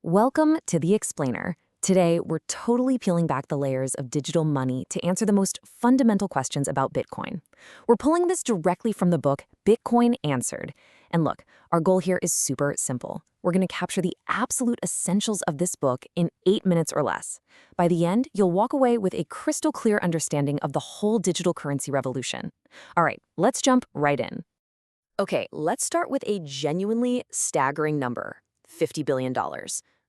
Welcome to The Explainer. Today, we're totally peeling back the layers of digital money to answer the most fundamental questions about Bitcoin. We're pulling this directly from the book Bitcoin Answered. And look, our goal here is super simple. We're going to capture the absolute essentials of this book in 8 minutes or less. By the end, you'll walk away with a crystal clear understanding of the whole digital currency revolution. All right, let's jump right in. Okay, let's start with a genuinely staggering number, $50 billion.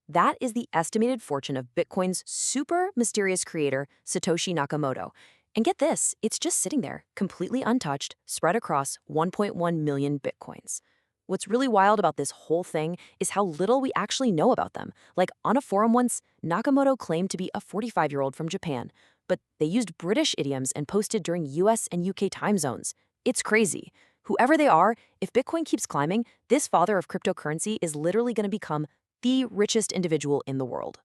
That is the estimated fortune of Bitcoin's super mysterious creator, Satoshi Nakamoto. And get this, it's just sitting there, completely untouched, spread across 1.1 million Bitcoins. What's really wild about this whole thing is how little we actually know about them. Like, on a forum once, Nakamoto claimed to be a 45-year-old from Japan, but they used British idioms and posted during US and UK time zones. It's crazy. Whoever they are, if Bitcoin keeps climbing, this father of cryptocurrency is literally going to become the richest individual in the world.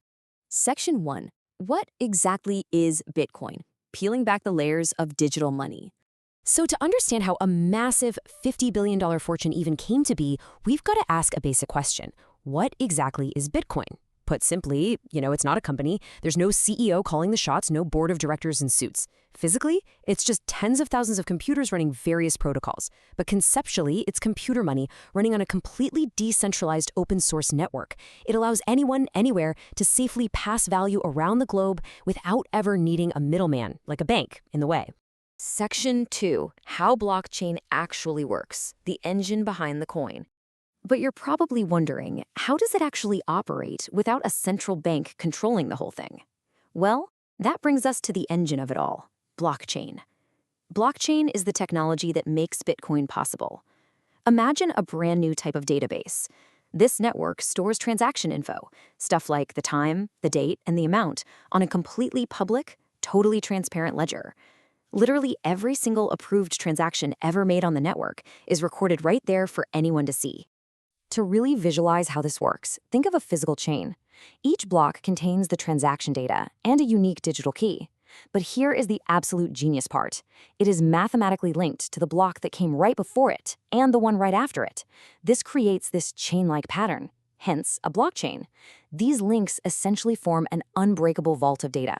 Section 1. What exactly is Bitcoin? Peeling back the layers of digital money. So to understand how a massive $50 billion fortune even came to be, we've got to ask a basic question. What exactly is Bitcoin? Put simply, it's not a company. There's no CEO calling the shots, no board of directors in suits. Physically, it's just tens of thousands of computers running various protocols. But conceptually, it's computer money running on a completely decentralized open source network. It allows anyone, anywhere, to safely pass value around the globe without ever needing a middleman, like a bank, in the way. Section 2. How blockchain actually works. The engine behind the coin. But you're probably wondering, how does it actually operate without a central bank controlling the whole thing? Well, that brings us to the engine of it all, blockchain. Blockchain is the technology that makes Bitcoin possible. Imagine a brand new type of database. This network stores transaction info, stuff like the time, the date, and the amount, on a completely public, totally transparent ledger. Literally every single approved transaction ever made on the network is recorded right there for anyone to see. To really visualize how this works, think of a physical chain. Each block contains the transaction data and a unique digital key. But here is the absolute genius part. It is mathematically linked to the block that came right before it and the one right after it. This creates this chain-like pattern, hence a blockchain. These links essentially form an unbreakable vault of data.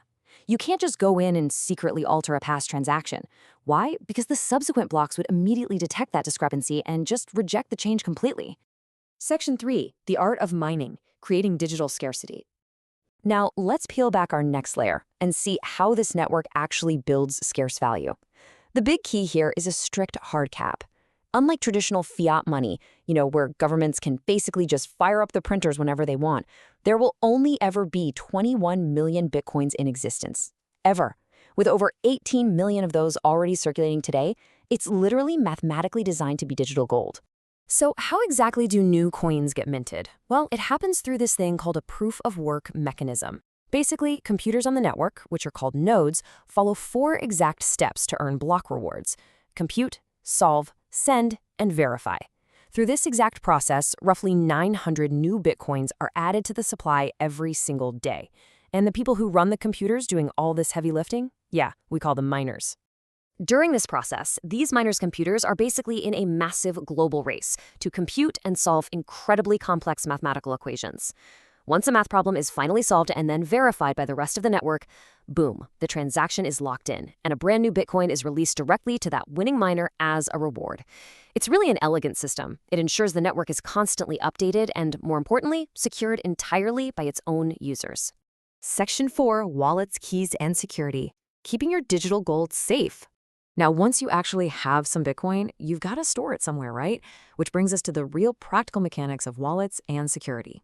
You can't just go in and secretly alter a past transaction. Why? Because the subsequent blocks would immediately detect that discrepancy and just reject the change completely. Section 3. The art of mining, creating digital scarcity. Now, let's peel back our next layer and see how this network actually builds scarce value. The big key here is a strict hard cap. Unlike traditional fiat money, where governments can basically just fire up the printers whenever they want, there will only ever be 21 million Bitcoins in existence. Ever. With over 18 million of those already circulating today, it's literally mathematically designed to be digital gold. So how exactly do new coins get minted? Well, it happens through this thing called a proof-of-work mechanism. Basically, computers on the network, which are called nodes, follow 4 exact steps to earn block rewards: compute, solve, send, and verify. Through this exact process, roughly 900 new Bitcoins are added to the supply every single day. And the people who run the computers doing all this heavy lifting? Yeah, we call them miners. During this process, these miners' computers are basically in a massive global race to compute and solve incredibly complex mathematical equations. Once a math problem is finally solved and then verified by the rest of the network, boom, the transaction is locked in, and a brand new Bitcoin is released directly to that winning miner as a reward. It's really an elegant system. It ensures the network is constantly updated and, more importantly, secured entirely by its own users. Section 4. Wallets, keys, and security. Keeping your digital gold safe. Now, once you actually have some Bitcoin, you've got to store it somewhere, right? Which brings us to the real practical mechanics of wallets and security.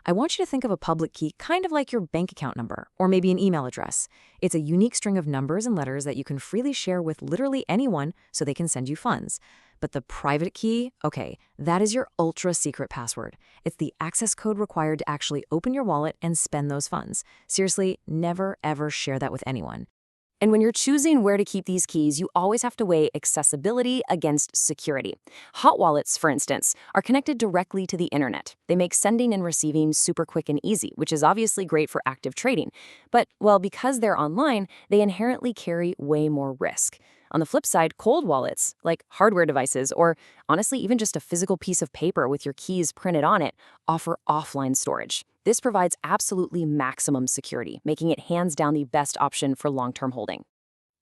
I want you to think of a public key kind of like your bank account number or maybe an email address. It's a unique string of numbers and letters that you can freely share with literally anyone so they can send you funds. But the private key, okay, that is your ultra secret password. It's the access code required to actually open your wallet and spend those funds. Seriously, never ever share that with anyone. And when you're choosing where to keep these keys, you always have to weigh accessibility against security. Hot wallets, for instance, are connected directly to the internet. They make sending and receiving super quick and easy, which is obviously great for active trading. But, well, because they're online, they inherently carry way more risk. On the flip side, cold wallets, like hardware devices or honestly even just a physical piece of paper with your keys printed on it, offer offline storage. This provides absolutely maximum security, making it hands down the best option for long-term holding.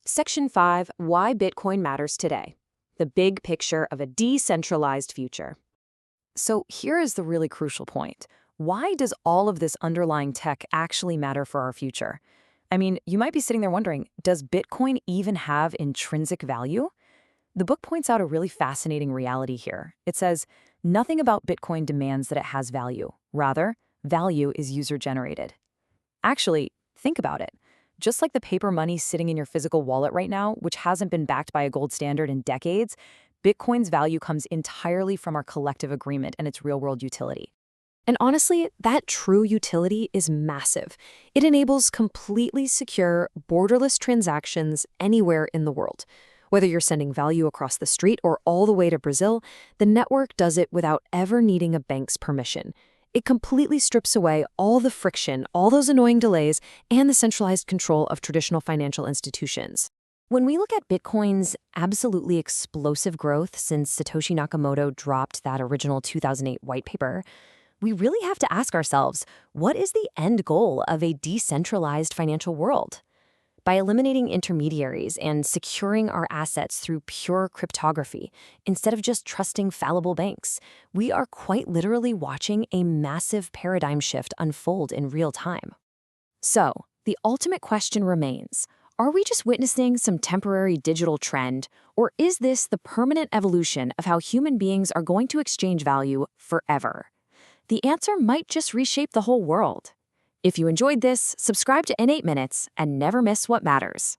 Section 5, Why Bitcoin Matters Today. The big picture of a decentralized future. So here is the really crucial point. Why does all of this underlying tech actually matter for our future? I mean, you might be sitting there wondering, does Bitcoin even have intrinsic value? The book points out a really fascinating reality here. It says, nothing about Bitcoin demands that it has value. Rather, value is user-generated. Actually, think about it. Just like the paper money sitting in your physical wallet right now, which hasn't been backed by a gold standard in decades, Bitcoin's value comes entirely from our collective agreement and its real-world utility. And honestly, that true utility is massive. It enables completely secure, borderless transactions anywhere in the world. Whether you're sending value across the street or all the way to Brazil, the network does it without ever needing a bank's permission. It completely strips away all the friction, all those annoying delays, and the centralized control of traditional financial institutions. When we look at Bitcoin's absolutely explosive growth since Satoshi Nakamoto dropped that original 2008 white paper, we really have to ask ourselves, what is the end goal of a decentralized financial world? By eliminating intermediaries and securing our assets through pure cryptography, instead of just trusting fallible banks, we are quite literally watching a massive paradigm shift unfold in real time. So, the ultimate question remains, are we just witnessing some temporary digital trend, or is this the permanent evolution of how human beings are going to exchange value forever? The answer might just reshape the whole world. If you enjoyed this, subscribe to In 8 Minutes and never miss what matters.